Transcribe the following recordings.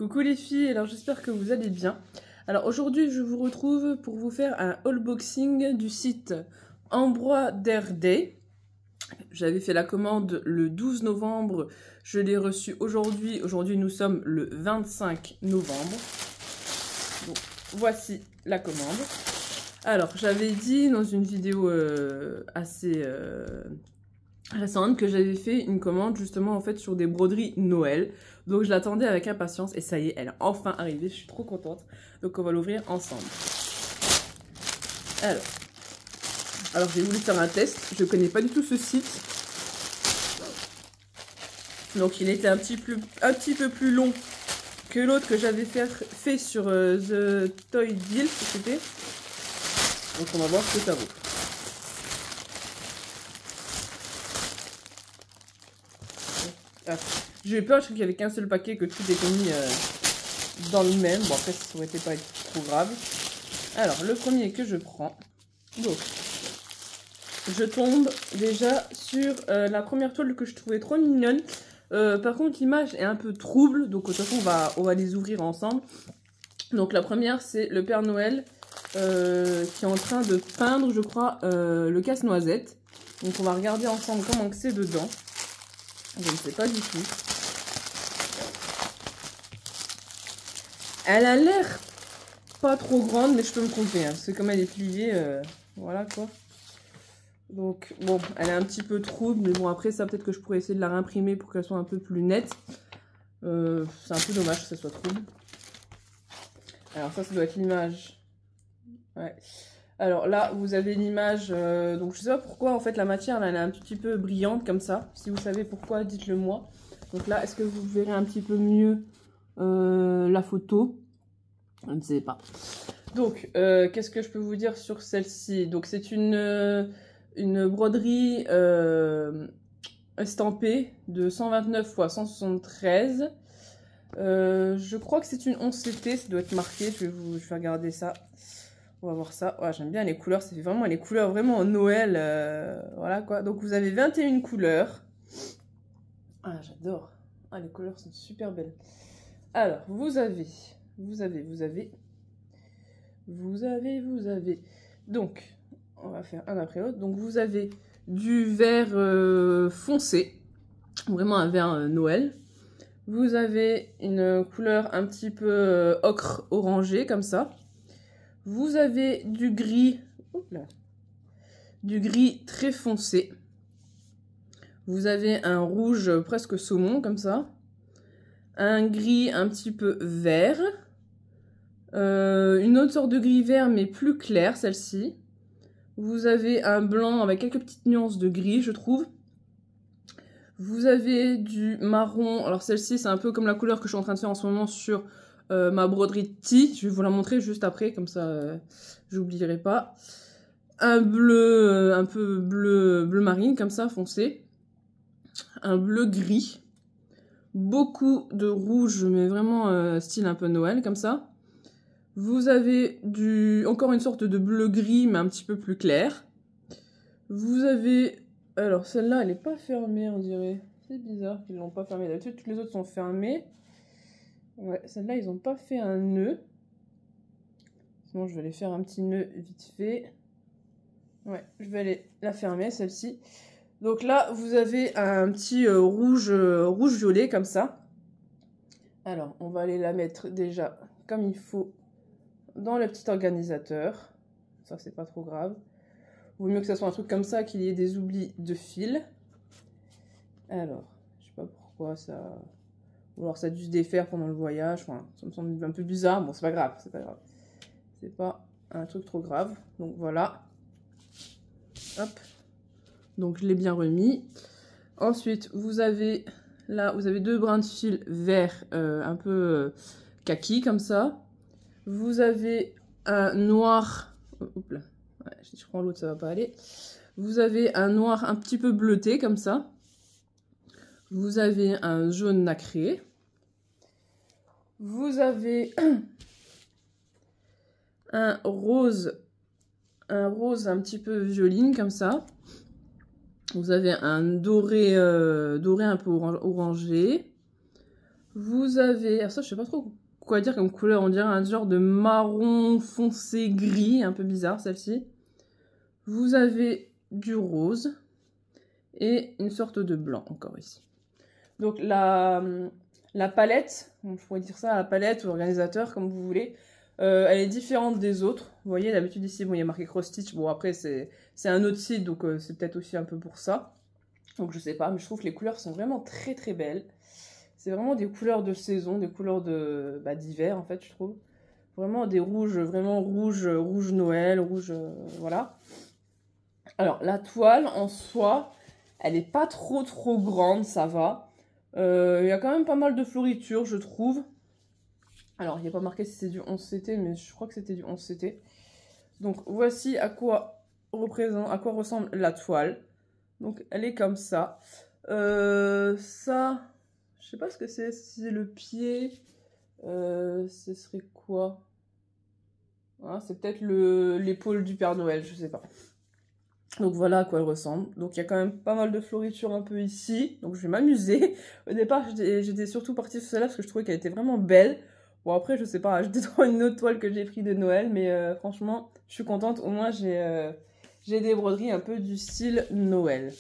Coucou les filles, alors j'espère que vous allez bien. Alors aujourd'hui je vous retrouve pour vous faire un unboxing du site Embroidery Day. J'avais fait la commande le 12 novembre, je l'ai reçu aujourd'hui. Aujourd'hui nous sommes le 25 novembre. Donc voici la commande. Alors j'avais dit dans une vidéo assez récente que j'avais fait une commande justement en fait sur des broderies Noël. Donc je l'attendais avec impatience et ça y est, elle est enfin arrivée, je suis trop contente. Donc on va l'ouvrir ensemble. Alors j'ai voulu faire un test, je connais pas du tout ce site. Donc il était un petit peu plus long que l'autre que j'avais fait sur The Toy Deal, c'était. Donc on va voir ce que ça vaut. Ah, j'ai eu peur, je crois qu'il n'y avait qu'un seul paquet, que tout était mis dans le même. Bon, après, ça aurait été pas trop grave. Alors, le premier que je prends. Donc, je tombe déjà sur la première toile que je trouvais trop mignonne. Par contre, l'image est un peu trouble. Donc, de toute façon, on va les ouvrir ensemble. Donc, la première, c'est le Père Noël qui est en train de peindre, je crois, le casse-noisette. Donc, on va regarder ensemble comment c'est dedans. Je ne sais pas du tout. Elle a l'air pas trop grande, mais je peux me tromper. Hein, parce que comme elle est pliée, voilà quoi. Donc bon, elle est un petit peu trouble, mais bon après ça peut-être que je pourrais essayer de la réimprimer pour qu'elle soit un peu plus nette. C'est un peu dommage que ça soit trouble. Alors ça doit être l'image. Ouais. Alors là, vous avez l'image, donc je sais pas pourquoi en fait la matière là, elle est un petit peu brillante comme ça. Si vous savez pourquoi, dites-le moi. Donc là, est-ce que vous verrez un petit peu mieux la photo? Je ne sais pas. Donc, qu'est-ce que je peux vous dire sur celle-ci? Donc c'est une broderie estampée de 129 x 173. Je crois que c'est une 11CT, ça doit être marqué, je vais regarder ça. On va voir ça. Ouais, j'aime bien les couleurs, ça fait vraiment les couleurs vraiment en Noël. Voilà quoi. Donc vous avez 21 couleurs. Ah, j'adore. Ah, les couleurs sont super belles. Alors, vous avez. Donc, on va faire un après l'autre. Donc vous avez du vert foncé. Vraiment un vert Noël. Vous avez une couleur un petit peu ocre orangé comme ça. Vous avez du gris, très foncé. Vous avez un rouge presque saumon comme ça. Un gris un petit peu vert. Une autre sorte de gris vert mais plus clair celle-ci. Vous avez un blanc avec quelques petites nuances de gris je trouve. Vous avez du marron. Alors celle-ci c'est un peu comme la couleur que je suis en train de faire en ce moment sur ma broderie Tea, je vais vous la montrer juste après, comme ça j'oublierai pas. Un bleu, un peu bleu marine, comme ça, foncé. Un bleu gris. Beaucoup de rouge, mais vraiment style un peu Noël, comme ça. Vous avez encore une sorte de bleu gris, mais un petit peu plus clair. Vous avez... Alors celle-là, elle n'est pas fermée, on dirait. C'est bizarre qu'ils l'ont pas fermée. D'habitude, toutes les autres sont fermées. Ouais, celle-là, ils n'ont pas fait un nœud. Sinon, je vais aller faire un petit nœud vite fait. Ouais, je vais aller la fermer, celle-ci. Donc là, vous avez un petit rouge-violet, comme ça. Alors, on va aller la mettre déjà comme il faut dans le petit organisateur. Ça, c'est pas trop grave. Vaut mieux que ça soit un truc comme ça, qu'il y ait des oublis de fil. Alors, je sais pas pourquoi ça... Ou alors ça a dû se défaire pendant le voyage. Enfin, ça me semble un peu bizarre. Bon, c'est pas grave, c'est pas grave. C'est pas un truc trop grave. Donc voilà. Hop. Donc je l'ai bien remis. Ensuite, vous avez là, vous avez deux brins de fil vert un peu kaki comme ça. Vous avez un noir. Oups là. Ouais, si je prends l'autre, ça va pas aller. Vous avez un noir un petit peu bleuté comme ça. Vous avez un jaune nacré. Vous avez un rose un petit peu violine comme ça. Vous avez un doré un peu orangé. Vous avez... Alors ça, je sais pas trop quoi dire comme couleur. On dirait un genre de marron foncé gris, un peu bizarre celle-ci. Vous avez du rose et une sorte de blanc encore ici. Donc la palette, je pourrais dire ça, la palette ou l'organisateur, comme vous voulez, elle est différente des autres. Vous voyez, d'habitude ici, bon, il y a marqué cross stitch. Bon, après, c'est un autre site, donc c'est peut-être aussi un peu pour ça. Donc je sais pas, mais je trouve que les couleurs sont vraiment très très belles. C'est vraiment des couleurs de saison, des couleurs d'hiver en fait, je trouve. Vraiment des rouges, vraiment rouge Noël, rouge, voilà. Alors la toile en soi, elle est pas trop grande, ça va. Il y a quand même pas mal de fioritures, je trouve. Alors, il n'y a pas marqué si c'est du 11CT, mais je crois que c'était du 11CT. Donc, voici à quoi ressemble la toile. Donc, elle est comme ça. Ça, je sais pas ce que c'est. Si c'est le pied, ce serait quoi? Ah, c'est peut-être l'épaule du Père Noël, je sais pas. Donc voilà à quoi elle ressemble. Donc il y a quand même pas mal de fioritures un peu ici. Donc je vais m'amuser. Au départ, j'étais surtout partie sur celle-là parce que je trouvais qu'elle était vraiment belle. Bon après, je sais pas, j'étais dans une autre toile que j'ai pris de Noël. Mais franchement, je suis contente. Au moins, j'ai des broderies un peu du style Noël.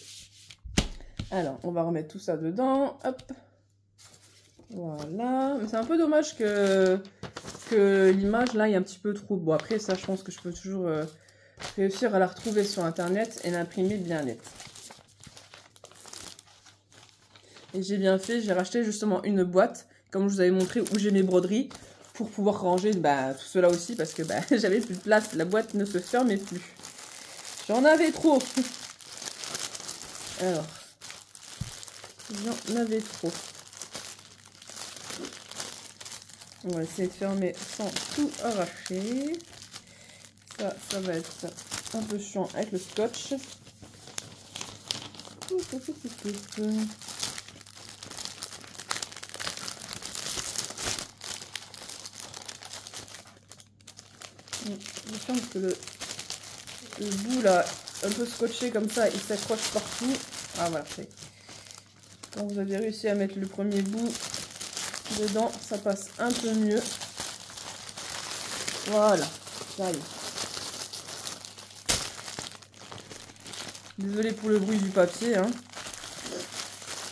Alors, on va remettre tout ça dedans. Hop. Voilà. Mais c'est un peu dommage que l'image, là, est un petit peu trop... Bon, après, ça, je pense que je peux toujours... réussir à la retrouver sur internet et l'imprimer bien net. Et j'ai bien fait, j'ai racheté justement une boîte, comme je vous avais montré, où j'ai mes broderies, pour pouvoir ranger tout cela aussi, parce que j'avais plus de place, la boîte ne se fermait plus. J'en avais trop. Alors, j'en avais trop. On va essayer de fermer sans tout arracher. Ça va être un peu chiant avec le scotch. Je sens que le bout là, un peu scotché comme ça, il s'accroche partout. Ah voilà, c'est. Quand vous avez réussi à mettre le premier bout dedans, ça passe un peu mieux. Voilà, ça y est. Désolée pour le bruit du papier, hein.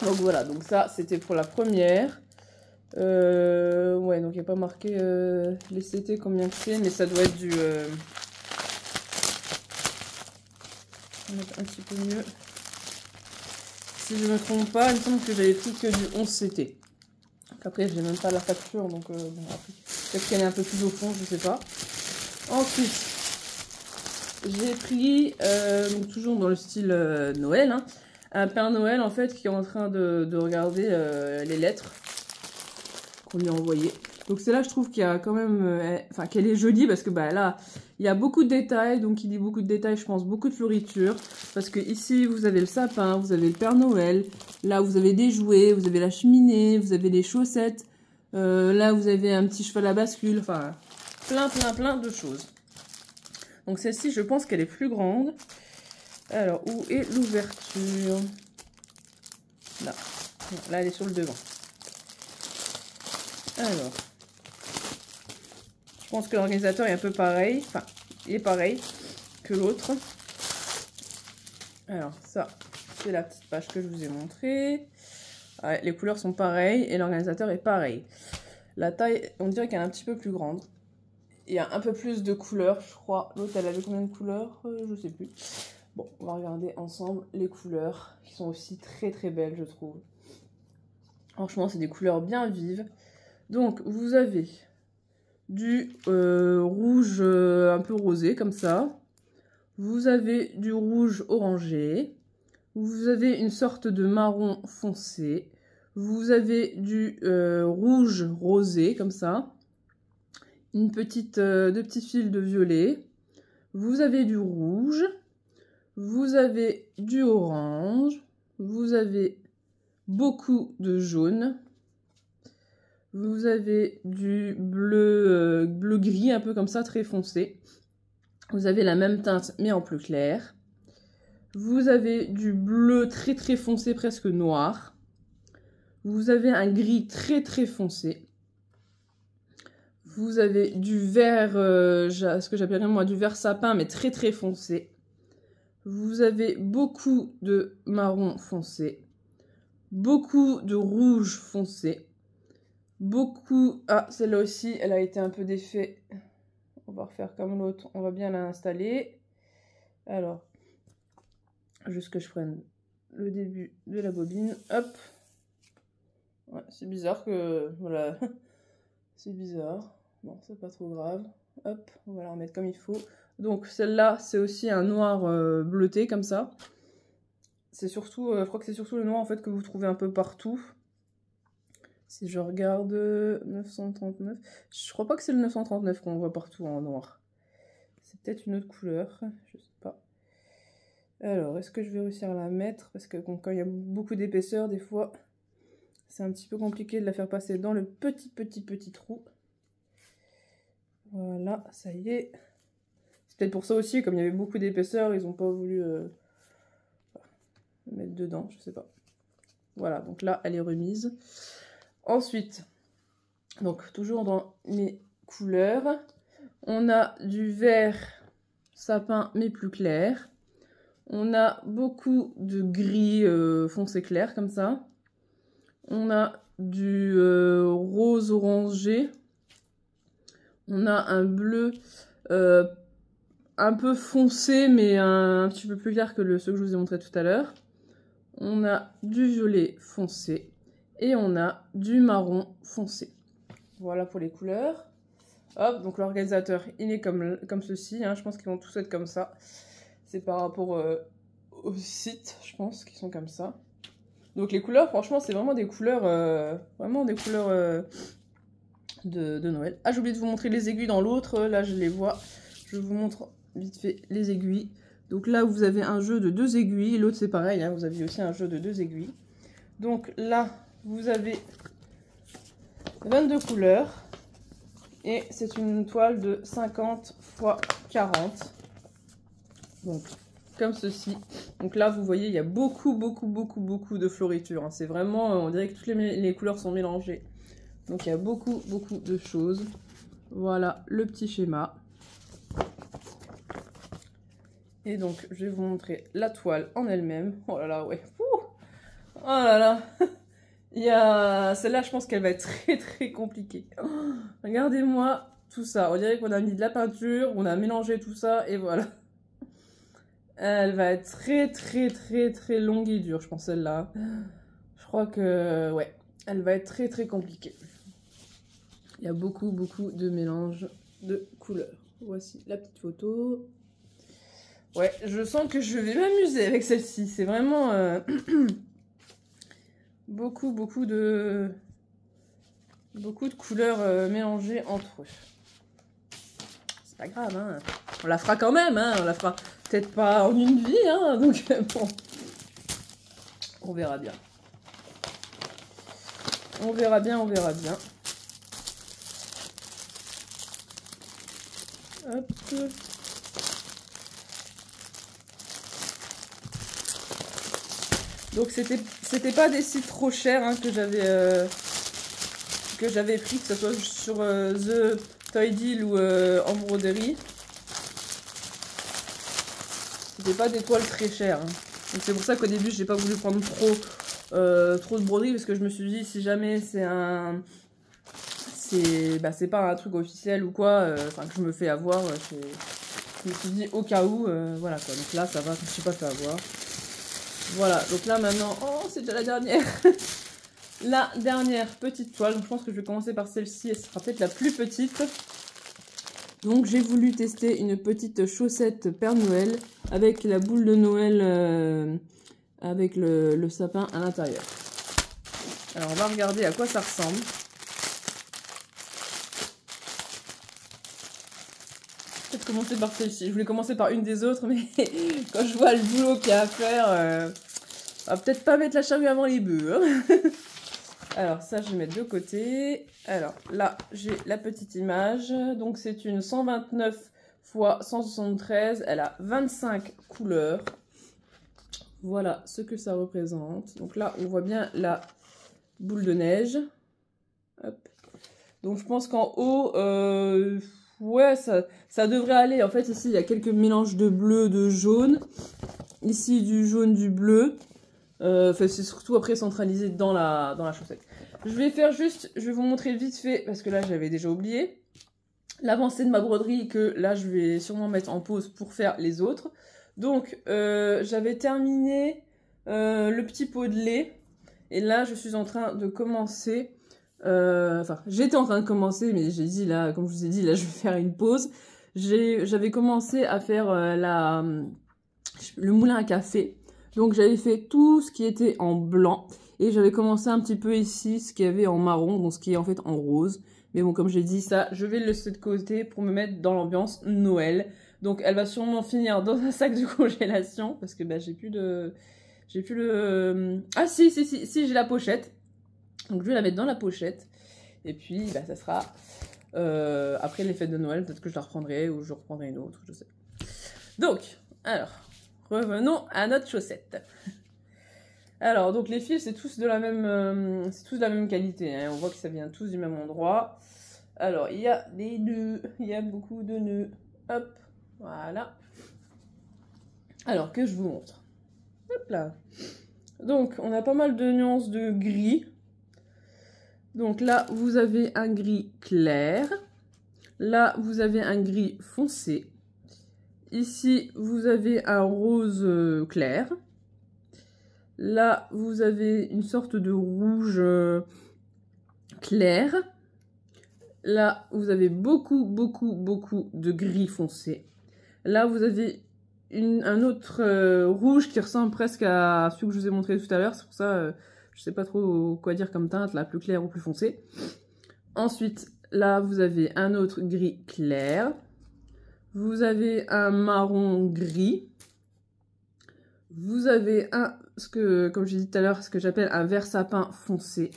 Donc voilà, donc ça c'était pour la première. Ouais, donc il n'y a pas marqué les CT combien que c'est, mais ça doit être du... On va mettre un petit peu mieux. Si je ne me trompe pas, il me semble que j'avais pris que du 11CT. Donc après, je n'ai même pas la facture, donc bon, peut-être qu'elle est un peu plus au fond, je sais pas. Ensuite, j'ai pris, donc toujours dans le style Noël, hein, un Père Noël en fait qui est en train de regarder les lettres qu'on lui a envoyées. Donc c'est là je trouve qu'il y a quand même, enfin qu'elle est jolie parce que là il y a beaucoup de détails, donc il dit beaucoup de détails, je pense beaucoup de fioritures, parce que ici vous avez le sapin, vous avez le Père Noël, là vous avez des jouets, vous avez la cheminée, vous avez des chaussettes, là vous avez un petit cheval à bascule, enfin plein de choses. Donc celle-ci je pense qu'elle est plus grande. Alors où est l'ouverture? Là. Là elle est sur le devant. Alors, je pense que l'organisateur est un peu pareil, enfin, il est pareil que l'autre. Alors, ça, c'est la petite page que je vous ai montrée. Ouais, les couleurs sont pareilles et l'organisateur est pareil. La taille, on dirait qu'elle est un petit peu plus grande. Il y a un peu plus de couleurs, je crois. L'autre, elle avait combien de couleurs? Je sais plus. Bon, on va regarder ensemble les couleurs, qui sont aussi très belles, je trouve. Franchement, c'est des couleurs bien vives. Donc, vous avez du rouge un peu rosé, comme ça. Vous avez du rouge orangé. Vous avez une sorte de marron foncé. Vous avez du rouge rosé, comme ça. Deux petits fils de violet. Vous avez du rouge. Vous avez du orange. Vous avez beaucoup de jaune. Vous avez du bleu, bleu-gris, un peu comme ça, très foncé. Vous avez la même teinte, mais en plus clair. Vous avez du bleu très foncé, presque noir. Vous avez un gris très très foncé. Vous avez du vert, ce que j'appellerais moi du vert sapin, mais très très foncé. Vous avez beaucoup de marron foncé. Beaucoup de rouge foncé. Beaucoup... Ah, celle-là aussi, elle a été un peu défait. On va refaire comme l'autre. On va bien la installer. Alors, juste que je prenne le début de la bobine. Hop. Ouais, c'est bizarre que... Voilà. C'est bizarre. Bon, c'est pas trop grave. Hop, on va la remettre comme il faut. Donc, celle-là, c'est aussi un noir bleuté, comme ça. C'est surtout... je crois que c'est surtout le noir, en fait, que vous trouvez un peu partout. Si je regarde 939, je crois pas que c'est le 939 qu'on voit partout en noir. C'est peut-être une autre couleur, je sais pas. Alors, est-ce que je vais réussir à la mettre? Parce que quand il y a beaucoup d'épaisseur, des fois, c'est un petit peu compliqué de la faire passer dans le petit trou. Voilà, ça y est. C'est peut-être pour ça aussi, comme il y avait beaucoup d'épaisseur, ils n'ont pas voulu mettre dedans, je sais pas. Voilà, donc là, elle est remise. Ensuite, donc toujours dans mes couleurs, on a du vert sapin mais plus clair. On a beaucoup de gris foncé clair comme ça. On a du rose orangé. On a un bleu un peu foncé mais un petit peu plus clair que ceux que je vous ai montré tout à l'heure. On a du violet foncé. Et on a du marron foncé. Voilà pour les couleurs. Hop, donc l'organisateur, il est comme ceci. Hein. Je pense qu'ils vont tous être comme ça. C'est par rapport au site, je pense, qu'ils sont comme ça. Donc les couleurs, franchement, c'est vraiment des couleurs, de Noël. Ah, j'ai oublié de vous montrer les aiguilles dans l'autre. Là, je les vois. Je vous montre vite fait les aiguilles. Donc là, vous avez un jeu de 2 aiguilles. L'autre, c'est pareil. Hein, vous avez aussi un jeu de 2 aiguilles. Donc là, vous avez 22 couleurs. Et c'est une toile de 50 x 40. Donc, comme ceci. Donc là, vous voyez, il y a beaucoup de floritures. Hein. C'est vraiment, on dirait que toutes les couleurs sont mélangées. Donc, il y a beaucoup de choses. Voilà le petit schéma. Et donc, je vais vous montrer la toile en elle-même. Oh là là, ouais. Ouh, oh là là. Il y a... Celle-là, je pense qu'elle va être très compliquée. Oh, regardez-moi tout ça. On dirait qu'on a mis de la peinture, on a mélangé tout ça, et voilà. Elle va être très longue et dure, je pense, celle-là. Je crois que... Ouais, elle va être très compliquée. Il y a beaucoup de mélange de couleurs. Voici la petite photo. Ouais, je sens que je vais m'amuser avec celle-ci. C'est vraiment... beaucoup de couleurs mélangées entre eux. C'est pas grave, hein. On la fera quand même, hein. On la fera peut-être pas en une vie, hein. Donc bon, on verra bien. On verra bien. Hop. Donc c'était pas des sites trop chers hein, que j'avais pris, que ce soit sur The Toy Deal ou Embroiderie. C'était pas des toiles très chères. Hein. Donc c'est pour ça qu'au début j'ai pas voulu prendre trop de broderie parce que je me suis dit si jamais c'est c'est pas un truc officiel ou quoi, enfin que je me fais avoir, je me suis dit au cas où, voilà quoi. Donc là ça va, je me suis pas fait avoir. Voilà, donc là maintenant, oh c'est déjà la dernière. La dernière petite toile, donc je pense que je vais commencer par celle-ci, elle sera peut-être la plus petite. Donc j'ai voulu tester une petite chaussette Père Noël avec la boule de Noël, avec le sapin à l'intérieur. Alors on va regarder à quoi ça ressemble. Peut-être commencer par celle-ci. Je voulais commencer par une des autres, mais quand je vois le boulot qu'il y a à faire, on va peut-être pas mettre la charrue avant les bœufs. Hein. Alors ça, je vais mettre de côté. Alors là, j'ai la petite image. Donc c'est une 129 x 173. Elle a 25 couleurs. Voilà ce que ça représente. Donc là, on voit bien boule de neige. Hop. Donc je pense qu'en haut, ouais, ça devrait aller. En fait, ici, il y a quelques mélanges de bleu, de jaune. Ici, du jaune, du bleu. Enfin, c'est surtout après centralisé dans la chaussette. Je vais faire juste, je vais vous montrer vite fait, parce que là, j'avais déjà oublié, l'avancée de ma broderie que là, je vais sûrement mettre en pause pour faire les autres. Donc, j'avais terminé le petit pot de lait. Et là, je suis en train de commencer... Enfin, j'étais en train de commencer, mais j'ai dit là, comme je vous ai dit, là, je vais faire une pause. J'avais commencé à faire le moulin à café. Donc, j'avais fait tout ce qui était en blanc. Et j'avais commencé un petit peu ici, ce qu'il y avait en marron, donc ce qui est en fait en rose. Mais bon, comme j'ai dit, ça, je vais le laisser de côté pour me mettre dans l'ambiance Noël. Donc, elle va sûrement finir dans un sac de congélation, parce que bah, j'ai plus le... Ah si, j'ai la pochette. Donc je vais la mettre dans la pochette. Et puis bah, ça sera après les fêtes de Noël. Peut-être que je la reprendrai ou je reprendrai une autre, je sais. Donc, alors, revenons à notre chaussette. Alors, donc les fils, c'est tous de la même qualité. Hein. On voit que ça vient tous du même endroit. Alors, il y a des nœuds. Il y a beaucoup de nœuds. Hop, voilà. Alors, que je vous montre. Hop là. Donc, on a pas mal de nuances de gris. Donc là, vous avez un gris clair. Là, vous avez un gris foncé. Ici, vous avez un rose clair. Là, vous avez une sorte de rouge clair. Là, vous avez beaucoup de gris foncé. Là, vous avez un autre rouge qui ressemble presque à celui que je vous ai montré tout à l'heure. C'est pour ça, je sais pas trop quoi dire comme teinte, là, plus clair ou plus foncé. Ensuite, là, vous avez un autre gris clair. Vous avez un marron gris. Vous avez comme j'ai dit tout à l'heure, ce que j'appelle un vert sapin foncé.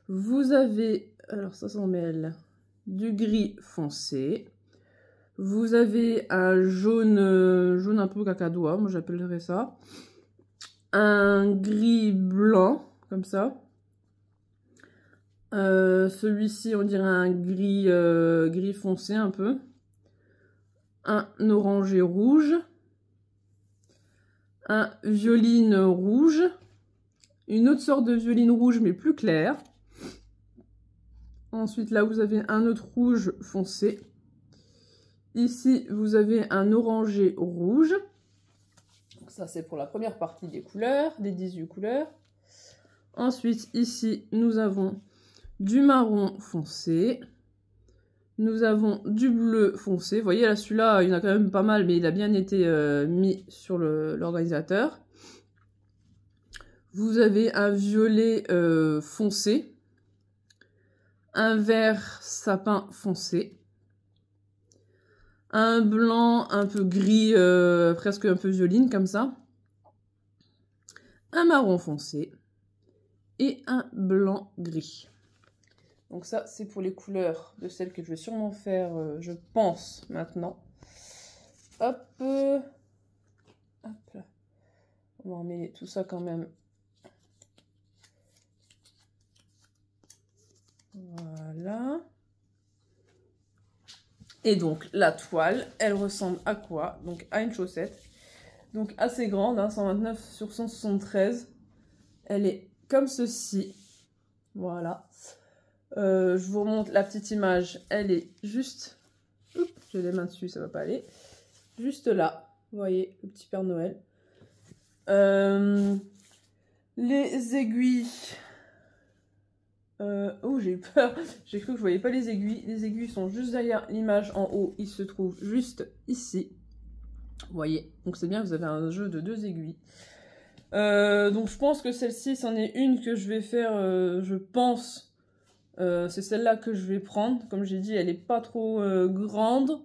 Vous avez, alors ça s'en mêle, du gris foncé. Vous avez un jaune un peu cacadois, moi j'appellerais ça. Un gris blanc, comme ça. Celui-ci, on dirait un gris foncé un peu. Un orangé rouge. Un violine rouge. Une autre sorte de violine rouge, mais plus claire. Ensuite, là, vous avez un autre rouge foncé. Ici, vous avez un orangé rouge. Donc ça, c'est pour la première partie des couleurs, des 18 couleurs. Ensuite, ici, nous avons du marron foncé. Nous avons du bleu foncé. Vous voyez, là, celui-là, il y en a quand même pas mal, mais il a bien été mis sur l'organisateur. Vous avez un violet foncé. Un vert sapin foncé. Un blanc un peu gris, presque un peu violine, comme ça. Un marron foncé. Et un blanc gris. Donc ça, c'est pour les couleurs de celles que je vais sûrement faire, je pense, maintenant. Hop. Hop là. On va emmener tout ça quand même. Voilà. Et donc, la toile, elle ressemble à quoi? Donc, à une chaussette. Donc, assez grande, hein, 129 sur 173. Elle est comme ceci. Voilà. Je vous remontre la petite image. Elle est juste... Oups, j'ai les mains dessus, ça va pas aller. Juste là. Vous voyez, le petit Père Noël. Les aiguilles... oh, j'ai eu peur. J'ai cru que je voyais pas les aiguilles. Les aiguilles sont juste derrière l'image en haut. Ils se trouvent juste ici. Vous voyez. Donc c'est bien, vous avez un jeu de 2 aiguilles. Donc je pense que celle-ci, c'en est une que je vais faire, je pense. C'est celle-là que je vais prendre. Comme j'ai dit, elle est pas trop grande.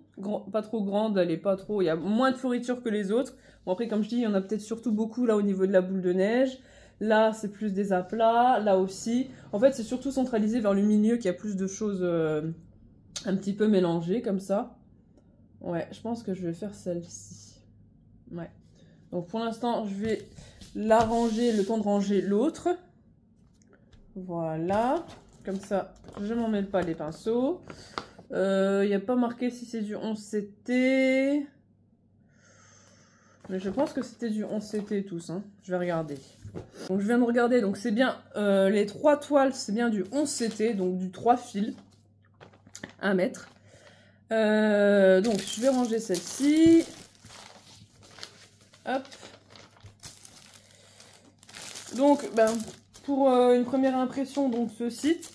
Pas trop grande, elle est pas trop... Il y a moins de fourniture que les autres. Bon après, comme je dis, il y en a peut-être surtout beaucoup là au niveau de la boule de neige. Là, c'est plus des aplats. Là aussi. En fait, c'est surtout centralisé vers le milieu qu'il y a plus de choses un petit peu mélangées comme ça. Ouais, je pense que je vais faire celle-ci. Ouais. Donc pour l'instant, je vais la ranger, le temps de ranger l'autre. Voilà. Comme ça, je m'en mêle pas les pinceaux. Il n'y a pas marqué si c'est du 11CT. Mais je pense que c'était du 11CT tous. Hein. Je vais regarder. Donc je viens de regarder. Donc c'est bien les 3 toiles, c'est bien du 11CT. Donc du 3 fils. 1 mètre. Donc je vais ranger celle-ci. Hop. Donc ben, pour une première impression, donc ce site.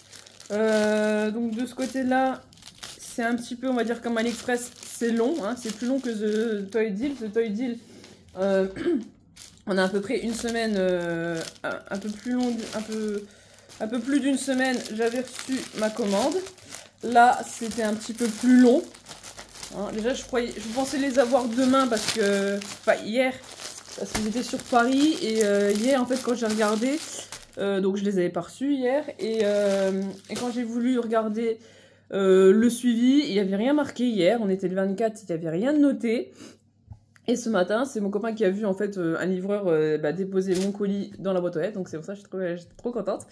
Donc de ce côté-là, c'est un petit peu, on va dire comme AliExpress, c'est long, hein, c'est plus long que The Toy Deal. The Toy Deal, on a à peu près une semaine, un peu plus long, un peu plus d'une semaine, j'avais reçu ma commande. Là, c'était un petit peu plus long. Hein, déjà, je pensais les avoir demain parce que, enfin hier, parce qu'ils étaient sur Paris et hier, en fait, quand j'ai regardé. Donc je les avais pas reçus hier et quand j'ai voulu regarder le suivi, il n'y avait rien marqué hier, on était le 24, il n'y avait rien de noté. Et ce matin, c'est mon copain qui a vu en fait un livreur déposer mon colis dans la boîte aux lettres, donc c'est pour ça que j'étais trop contente.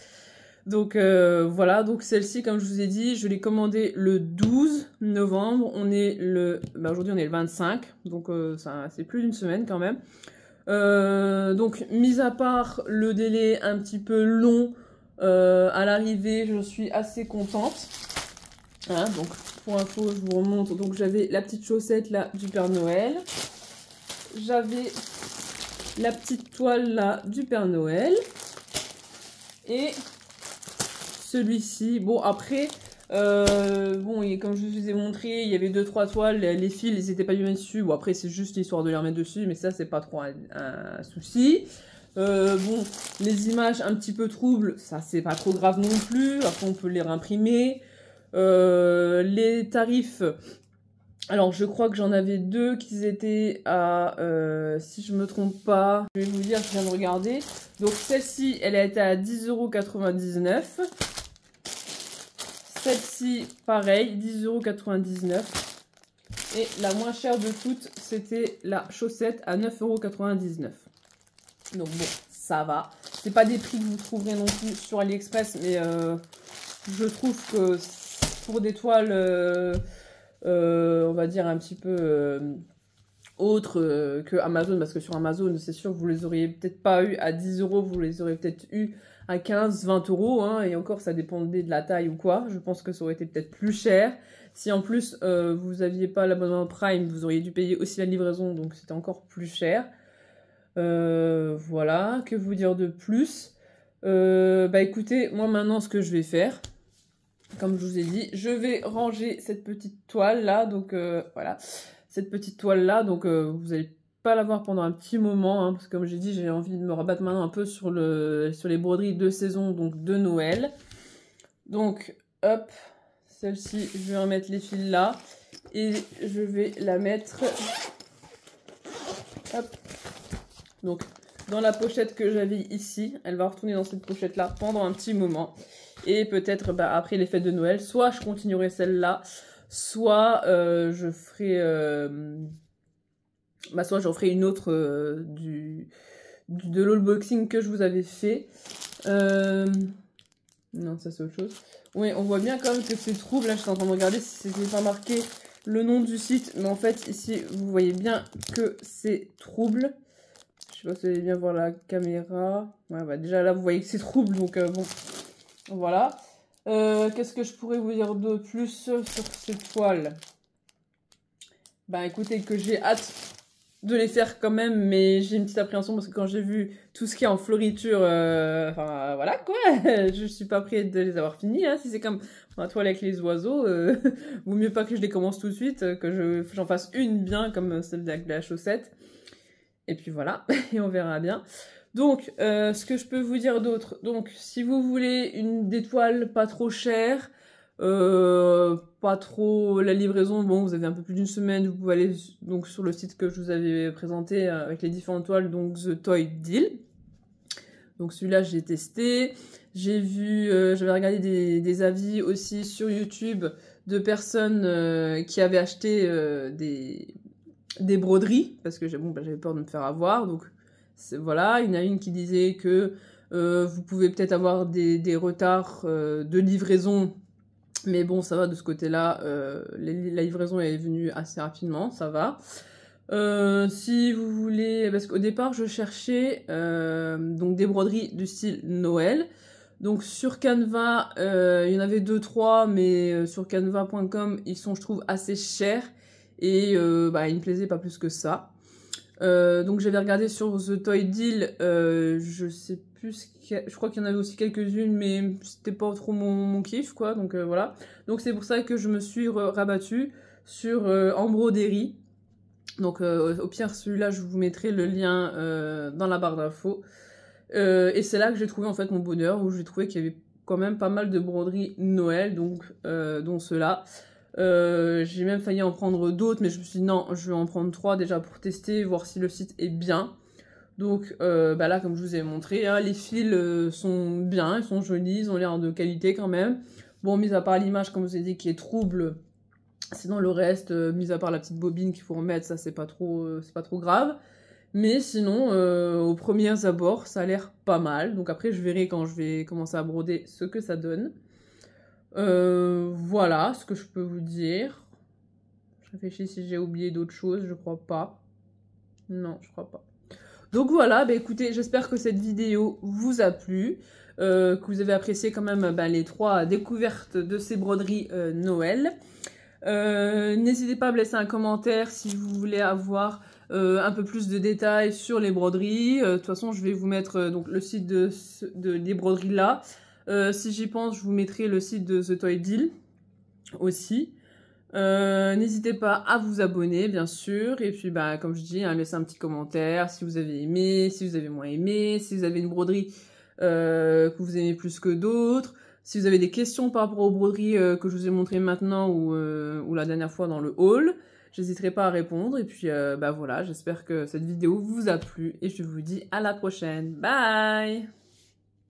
Donc voilà, donc celle-ci, comme je vous ai dit, je l'ai commandée le 12 novembre, on est aujourd'hui on est le 25, donc c'est plus d'une semaine quand même. Donc, mis à part le délai un petit peu long à l'arrivée, je suis assez contente. Hein, donc, pour info, je vous remonte. Donc, j'avais la petite chaussette là du Père Noël. J'avais la petite toile là du Père Noël. Et celui-ci. Bon, après, comme je vous ai montré, il y avait 2-3 toiles, les fils, ils n'étaient pas bien dessus. Bon, après, c'est juste l'histoire de les remettre dessus, mais ça, c'est pas trop un souci. Les images un petit peu troubles, ça, c'est pas trop grave non plus. Après, on peut les réimprimer. Les tarifs, alors, je crois que j'en avais 2 qui étaient à, si je me trompe pas, je vais vous dire, je viens de regarder. Donc, celle-ci, elle a été à 10,99 €. Celle-ci, pareil, 10,99 €. Et la moins chère de toutes, c'était la chaussette à 9,99 €. Donc bon, ça va. C'est pas des prix que vous trouverez non plus sur AliExpress, mais je trouve que pour des toiles, on va dire un petit peu autres que Amazon, parce que sur Amazon, c'est sûr que vous les auriez peut-être pas eu à 10 €, vous les auriez peut-être eu à 15, 20 €, hein, et encore ça dépendait de la taille ou quoi. Je pense que ça aurait été peut-être plus cher. Si en plus vous aviez pas l'abonnement Prime, vous auriez dû payer aussi la livraison, donc c'était encore plus cher. Voilà, que vous dire de plus? Écoutez, moi maintenant ce que je vais faire, comme je vous ai dit, je vais ranger cette petite toile là, donc voilà, cette petite toile là, donc vous allez pas la voir pendant un petit moment, hein, parce que comme j'ai dit, j'ai envie de me rabattre maintenant un peu sur les broderies de saison, donc de Noël. Donc, hop, celle-ci, je vais remettre les fils là, et je vais la mettre, hop, donc dans la pochette que j'avais ici. Elle va retourner dans cette pochette là pendant un petit moment, et peut-être après les fêtes de Noël, soit je continuerai celle-là, soit je ferai... soit j'en ferai une autre de l'unboxing que je vous avais fait. Non, ça c'est autre chose. Oui, on voit bien quand même que c'est trouble. Là, je suis en train de regarder si c'était pas marqué le nom du site. Mais en fait, ici, vous voyez bien que c'est trouble. Je sais pas si vous allez bien voir la caméra. Ouais, déjà là, vous voyez que c'est trouble. Donc, bon, voilà. Qu'est-ce que je pourrais vous dire de plus sur cette toile? Écoutez, que j'ai hâte de les faire quand même, mais j'ai une petite appréhension parce que quand j'ai vu tout ce qui est en floriture, voilà quoi, je suis pas prête de les avoir finis, hein. Si c'est comme ma toile avec les oiseaux, vaut mieux pas que je les commence tout de suite, que j'en fasse une bien comme celle de la chaussette. Et puis voilà, et on verra bien. Donc, ce que je peux vous dire d'autre, donc si vous voulez des toiles pas trop chères, pas trop la livraison, bon vous avez un peu plus d'une semaine, vous pouvez aller donc sur le site que je vous avais présenté avec les différentes toiles, donc The Toy Deal. Donc celui-là j'ai testé, j'ai vu, j'avais regardé des avis aussi sur YouTube de personnes qui avaient acheté des broderies, parce que j'avais peur de me faire avoir, donc voilà, il y en a une qui disait que Vous pouvez peut-être avoir des retards de livraison, mais bon, ça va de ce côté-là. La livraison est venue assez rapidement, ça va. Si vous voulez, parce qu'au départ je cherchais donc des broderies du style Noël. Donc sur Canva, il y en avait 2-3, mais sur canva.com, ils sont, je trouve, assez chers. Et ils me plaisaient pas plus que ça. Donc j'avais regardé sur The Toy Deal, je sais plus, je crois qu'il y en avait aussi quelques-unes, mais c'était pas trop mon kiff, quoi. Donc voilà. Donc c'est pour ça que je me suis rabattue sur Embroderie. Donc au pire, celui-là, je vous mettrai le lien dans la barre d'infos. Et c'est là que j'ai trouvé en fait mon bonheur, où j'ai trouvé qu'il y avait quand même pas mal de broderies Noël, donc dont ceux-là. J'ai même failli en prendre d'autres, mais je me suis dit non, je vais en prendre 3 déjà pour tester, voir si le site est bien. Donc là, comme je vous ai montré, hein, les fils sont bien, ils sont jolis, ils ont l'air de qualité quand même. Bon, mis à part l'image, comme je vous ai dit, qui est trouble, sinon le reste, mis à part la petite bobine qu'il faut remettre, ça c'est pas trop grave. Mais sinon, aux premiers abords, ça a l'air pas mal. Donc après, je verrai quand je vais commencer à broder ce que ça donne. Voilà ce que je peux vous dire. Je réfléchis si j'ai oublié d'autres choses, je crois pas. Non, je crois pas. Donc voilà, écoutez, j'espère que cette vidéo vous a plu, que vous avez apprécié quand même les 3 découvertes de ces broderies Noël. N'hésitez pas à me laisser un commentaire si vous voulez avoir un peu plus de détails sur les broderies. De toute façon, je vais vous mettre donc le site des broderies là. Si j'y pense, je vous mettrai le site de The Toy Deal aussi. N'hésitez pas à vous abonner, bien sûr. Et puis, comme je dis, laissez un petit commentaire si vous avez aimé, si vous avez moins aimé, si vous avez une broderie que vous aimez plus que d'autres. Si vous avez des questions par rapport aux broderies que je vous ai montrées maintenant ou la dernière fois dans le haul, j'hésiterai pas à répondre. Et puis, voilà, j'espère que cette vidéo vous a plu. Et je vous dis à la prochaine. Bye!